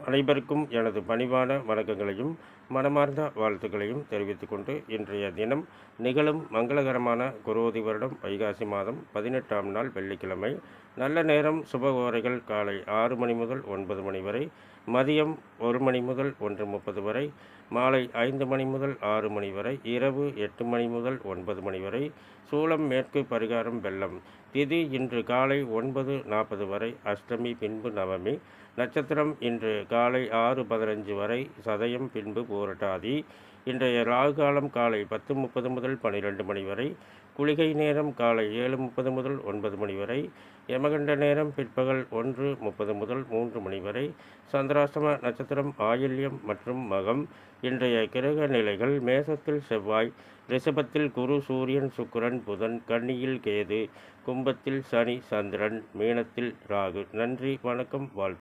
அனைவருக்கும் எனது பணிவான வணக்கங்களையும் மனமார்ந்த வாழ்த்துக்களையும் தெரிவித்துக் கொண்டு இன்றைய தினம் நிகழும் மங்களகரமான குரோதி வருடம் வைகாசி மாதம் 18ஆம் நாள் வெள்ளிக்கிழமை. நல்ல நேரம் சுபகோரைகள் காலை 6 மணி முதல் 9 மணி வரை, மதியம் 1 மணி முதல் 1:30 வரை, மாலை 5 மணி முதல் 6 மணி வரை, இரவு 8 மணி முதல் 9 மணி வரை. சூலம் மேற்கு, பரிகாரம் வெள்ளம். திதி இன்று காலை 9:40 வரை, அஷ்டமி பின்பு நவமி. நட்சத்திரம் இன்று காலை 6:15 வரை, சதயம் பின்பு பூரட்டாதி. இன்றைய ராகு காலம் காலை 10:30 முதல் 12 மணி வரை, குளிகை நேரம் காலை 7:30 முதல் 9 மணி வரை, யமகண்ட நேரம் பிற்பகல் 1:30 முதல் 3 மணி வரை. சந்திராஷ்டம நட்சத்திரம் ஆயில்யம் மற்றும் மகம். இன்றைய கிரக நிலைகள்: மேசத்தில் செவ்வாய், ரிஷபத்தில் குரு, சூரியன், சுக்கிரன், புதன், கன்னியில் கேது, கும்பத்தில் சனி, சந்திரன், மீனத்தில் ராகு. நன்றி, வணக்கம், வாழ்த்து.